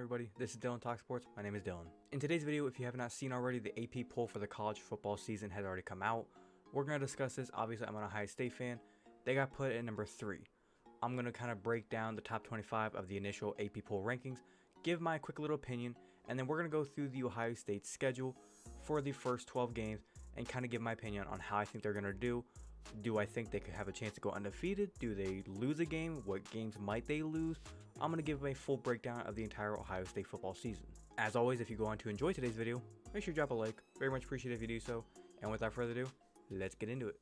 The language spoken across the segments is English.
Everybody, this is Dylan Talk Sports. My name is Dylan. In today's video, if you have not seen already, the AP poll for the college football season has already come out. We're going to discuss this. Obviously, I'm an Ohio State fan. They got put at number 3. I'm going to kind of break down the top 25 of the initial AP poll rankings, give my quick little opinion, and then we're going to go through the Ohio State schedule for the first 12 games and kind of give my opinion on how I think they're going to do. Do I think they could have a chance to go undefeated? Do they lose a game? What games might they lose? I'm going to give a full breakdown of the entire Ohio State football season. As always, if you go on to enjoy today's video, make sure you drop a like. Very much appreciate it if you do so. And without further ado, let's get into it.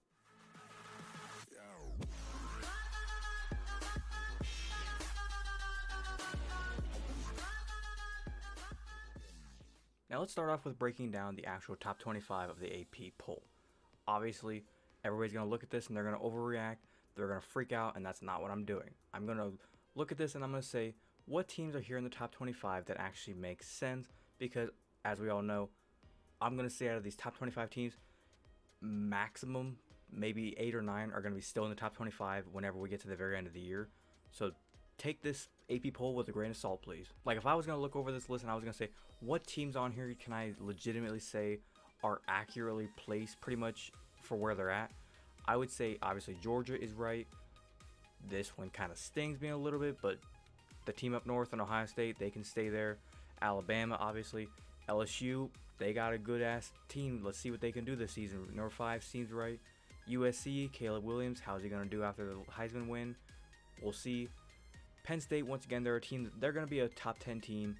Now let's start off with breaking down the actual top 25 of the AP poll. Obviously, everybody's going to look at this and they're going to overreact. They're going to freak out, and that's not what I'm doing. I'm going to look at this and I'm going to say what teams are here in the top 25 that actually makes sense, because as we all know, I'm going to say out of these top 25 teams, maximum maybe 8 or 9 are going to be still in the top 25 whenever we get to the very end of the year. So take this AP poll with a grain of salt, please. Like, if I was going to look over this list and I was going to say what teams on here can I legitimately say are accurately placed pretty much for where they're at, I would say obviously Georgia is right. This one kind of stings me a little bit, but the team up north in Ohio State, they can stay there. Alabama, obviously. LSU, they got a good ass team. Let's see what they can do this season. Number 5 seems right. USC, Caleb Williams, how's he going to do after the Heisman win? We'll see. Penn State, once again, they're a team, they're going to be a top 10 team,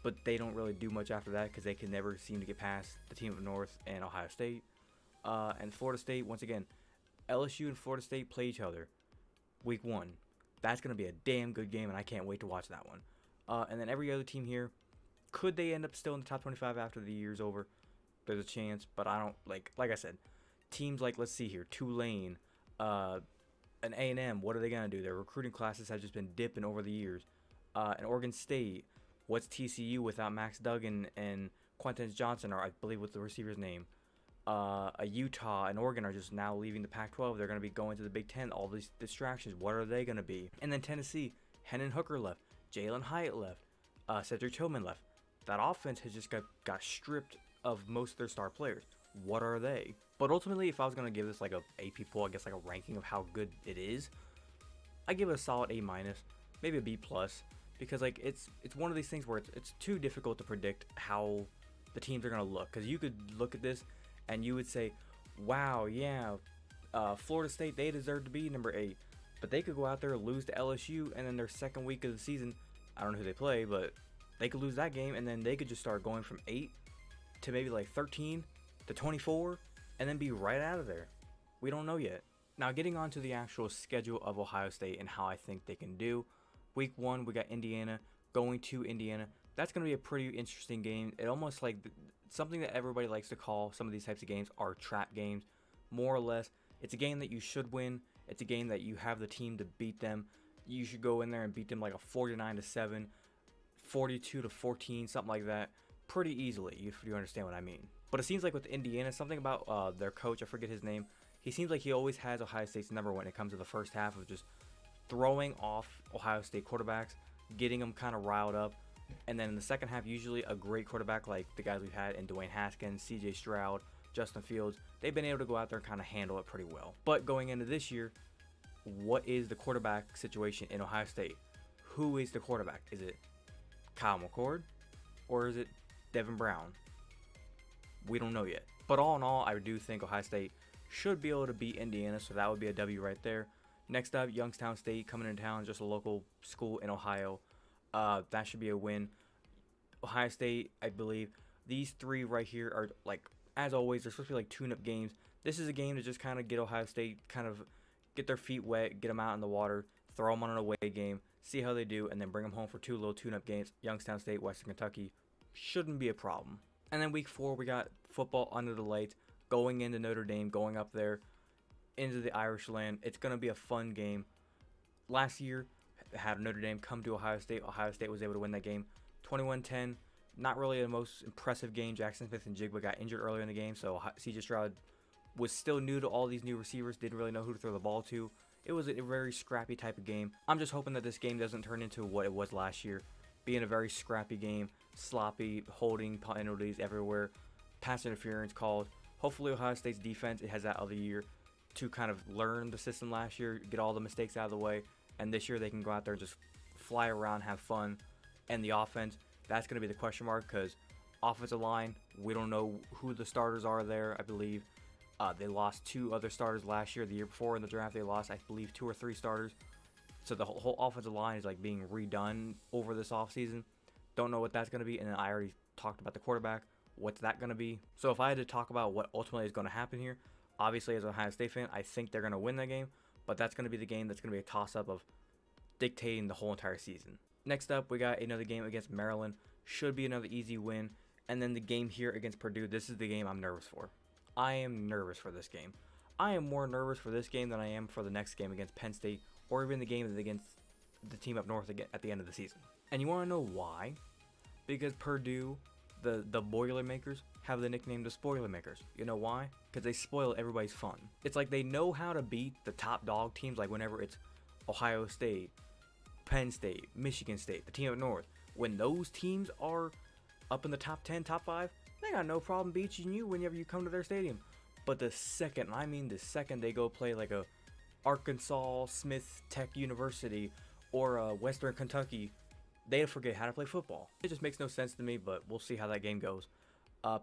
but they don't really do much after that because they can never seem to get past the team up north and Ohio State. And Florida State, once again, LSU and Florida State play each other week 1. That's going to be a damn good game, and I can't wait to watch that one. And then every other team here, could they end up still in the top 25 after the year's over? There's a chance, but I don't, like I said, teams like, let's see here, Tulane, an A&M, what are they going to do? Their recruiting classes have just been dipping over the years. And Oregon State, what's TCU without Max Duggan and Quentin Johnson, or I believe what's the receiver's name? A Utah and Oregon are just now leaving the Pac-12. They're going to be going to the Big Ten. All these distractions, what are they going to be? And then Tennessee, Hendon Hooker left. Jalen Hyatt left. Cedric Tillman left. That offense has just got stripped of most of their star players. What are they? But ultimately, if I was going to give this like a AP poll, I guess like a ranking of how good it is, I give it a solid A-, maybe a B+, because like it's one of these things where it's too difficult to predict how the teams are going to look. Because you could look at this and you would say, wow, yeah, Florida State, they deserve to be number 8. But they could go out there, lose to LSU, and then their second week of the season, I don't know who they play, but they could lose that game, and then they could just start going from 8 to maybe like 13 to 24, and then be right out of there. We don't know yet. Now, getting on to the actual schedule of Ohio State and how I think they can do. Week 1, we got Indiana, going to Indiana. That's going to be a pretty interesting game. It almost like something that everybody likes to call some of these types of games are trap games. More or less, it's a game that you should win. It's a game that you have the team to beat them. You should go in there and beat them like a 49-7, 42-14, something like that, pretty easily, if you understand what I mean. But it seems like with Indiana, something about their coach, I forget his name, he seems like he always has Ohio State's number when it comes to the first half of just throwing off Ohio State quarterbacks, getting them kind of riled up. And then in the second half, usually a great quarterback like the guys we've had in Dwayne Haskins, CJ Stroud, Justin Fields, they've been able to go out there and kind of handle it pretty well. But going into this year, what is the quarterback situation in Ohio State? Who is the quarterback? Is it Kyle McCord or is it Devin Brown? We don't know yet. But all in all, I do think Ohio State should be able to beat Indiana, so that would be a W right there. Next up, Youngstown State coming into town, just a local school in Ohio. That should be a win. Ohio State, I believe, these 3 right here are, like, as always, they're supposed to be like tune-up games. This is a game to just kind of get Ohio State, kind of get their feet wet, get them out in the water, throw them on an away game, see how they do, and then bring them home for 2 little tune-up games. Youngstown State, Western Kentucky, shouldn't be a problem. And then week 4, we got football under the lights, going into Notre Dame, going up there into the Irish land. It's going to be a fun game. Last year, had Notre Dame come to Ohio State. Ohio State was able to win that game 21-10. Not really the most impressive game. Jackson Smith and Jigba got injured earlier in the game, so CJ Stroud was still new to all these new receivers, didn't really know who to throw the ball to. It was a very scrappy type of game. I'm just hoping that this game doesn't turn into what it was last year. being a very scrappy game, sloppy, holding penalties everywhere, pass interference calls. Hopefully Ohio State's defense, it has that other year to kind of learn the system last year, get all the mistakes out of the way, and this year they can go out there and just fly around, have fun. And the offense, that's going to be the question mark, because offensive line, we don't know who the starters are there, I believe. They lost 2 other starters last year. The year before in the draft, they lost, I believe, 2 or 3 starters. So the whole offensive line is like being redone over this offseason. Don't know what that's going to be. And then I already talked about the quarterback. What's that going to be? So if I had to talk about what ultimately is going to happen here, obviously as an Ohio State fan, I think they're going to win that game. But that's going to be the game that's going to be a toss-up of dictating the whole entire season. Next up, we got another game against Maryland. Should be another easy win. And then the game here against Purdue, this is the game I'm nervous for. I am nervous for this game. I am more nervous for this game than I am for the next game against Penn State, or even the game against the team up north again at the end of the season. And you want to know why? Because Purdue, the Boilermakers, have the nickname the Spoilermakers. You know why? Because they spoil everybody's fun. It's like they know how to beat the top dog teams, like whenever it's Ohio State, Penn State, Michigan State, the team up north. When those teams are up in the top 10, top 5, they got no problem beating you whenever you come to their stadium. But the second, I mean the second they go play like a Arkansas Smith Tech University or a Western Kentucky, they forget how to play football. It just makes no sense to me, but we'll see how that game goes.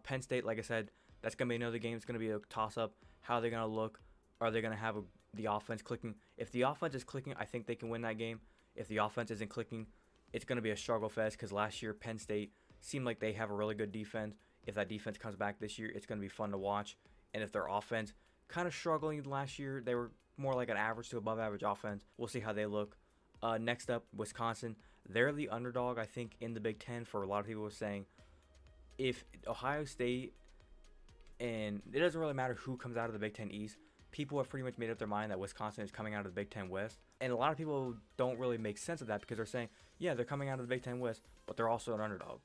Penn State, like I said, that's going to be another game. It's going to be a toss-up. How are they going to look? Are they going to have the offense clicking? If the offense is clicking, I think they can win that game. If the offense isn't clicking, it's going to be a struggle fest, because last year Penn State seemed like they have a really good defense. If that defense comes back this year, it's going to be fun to watch. And if their offense kind of struggling last year, they were more like an average to above average offense. We'll see how they look. Next up, Wisconsin. They're the underdog, I think, in the Big Ten. For a lot of people saying, if Ohio State, and it doesn't really matter who comes out of the Big Ten East, people have pretty much made up their mind that Wisconsin is coming out of the Big Ten West. And a lot of people don't really make sense of that, because they're saying, yeah, they're coming out of the Big Ten West, but they're also an underdog.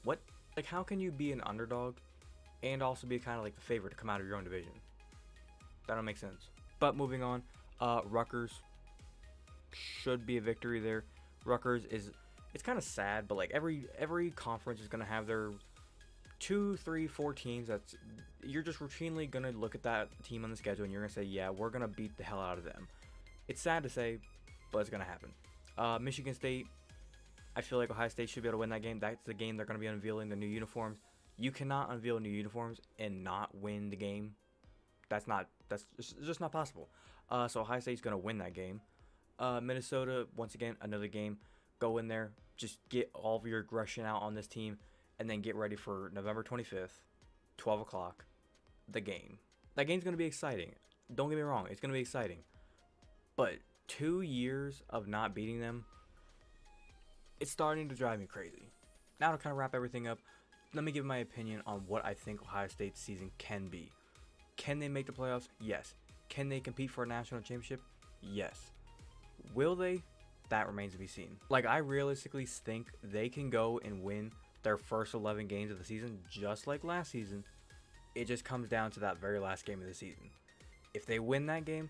What? Like, how can you be an underdog and also be kind of like the favorite to come out of your own division? That don't make sense. But moving on, Rutgers should be a victory there. Rutgers is, it's kind of sad, but like every conference is going to have their 2, 3, 4 teams that's, you're just routinely going to look at that team on the schedule and you're going to say, yeah, we're going to beat the hell out of them. It's sad to say, but it's going to happen. Michigan State, I feel like Ohio State should be able to win that game. That's the game they're going to be unveiling the new uniforms. You cannot unveil new uniforms and not win the game. That's just not possible. So Ohio State's going to win that game. Minnesota, once again, another game. Go in there, just get all of your aggression out on this team, and then get ready for November 25th, 12 o'clock, the game. That game's going to be exciting. Don't get me wrong, it's going to be exciting. But 2 years of not beating them, it's starting to drive me crazy. Now to kind of wrap everything up, let me give my opinion on what I think Ohio State's season can be. Can they make the playoffs? Yes. Can they compete for a national championship? Yes. Will they? That remains to be seen. Like, I realistically think they can go and win their first 11 games of the season just like last season. It just comes down to that very last game of the season. If they win that game,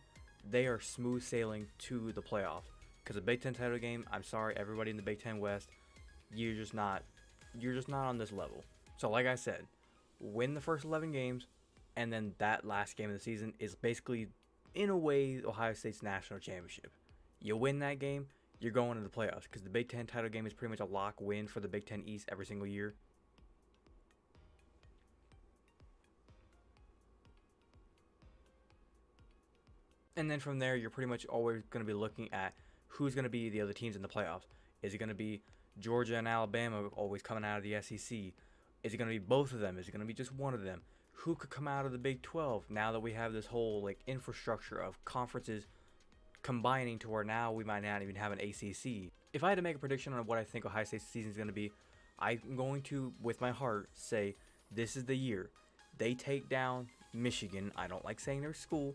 they are smooth sailing to the playoffs. Because the Big Ten title game, I'm sorry, everybody in the Big Ten West, you're just not on this level. So like I said, win the first 11 games, and then that last game of the season is basically, in a way, Ohio State's national championship. You win that game, you're going to the playoffs, because the Big Ten title game is pretty much a lock win for the Big Ten East every single year. And then from there, you're pretty much always going to be looking at who's going to be the other teams in the playoffs. Is it going to be Georgia and Alabama always coming out of the SEC? Is it going to be both of them? Is it going to be just one of them? Who could come out of the Big 12 now that we have this whole like infrastructure of conferences combining to where now we might not even have an ACC? If I had to make a prediction on what I think Ohio State's season is going to be, I'm going to, with my heart, say this is the year they take down Michigan. I don't like saying their school.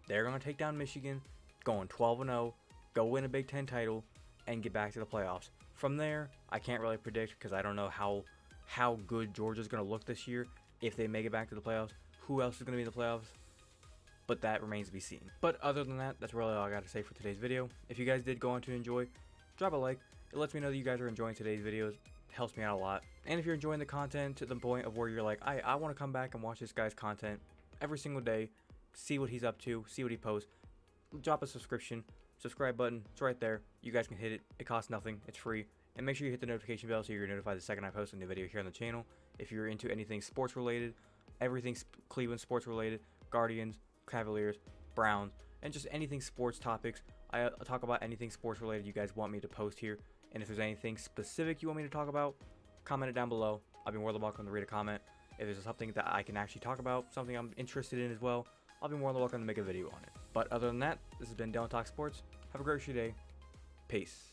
They're going to take down Michigan, going 12-0, go win a Big Ten title, and get back to the playoffs. From there, I can't really predict, because I don't know how good Georgia's going to look this year if they make it back to the playoffs. Who else is going to be in the playoffs? But that remains to be seen. But other than that, that's really all I got to say for today's video. If you guys did go on to enjoy, drop a like. It lets me know that you guys are enjoying today's videos. It helps me out a lot. And if you're enjoying the content to the point of where you're like, I want to come back and watch this guy's content every single day, see what he's up to, see what he posts, drop a subscribe button. It's right there. You guys can hit it. It costs nothing. It's free. And make sure you hit the notification bell so you're notified the second I post a new video here on the channel. If you're into anything sports related, everything Cleveland sports related, Guardians, Cavaliers, Browns, and just anything sports topics. I talk about anything sports related you guys want me to post here. And if there's anything specific you want me to talk about, comment it down below. I'll be more than welcome to read a comment. If there's something that I can actually talk about, something I'm interested in as well, I'll be more than welcome to make a video on it. But other than that, this has been Dylan Talk Sports. Have a great day. Peace.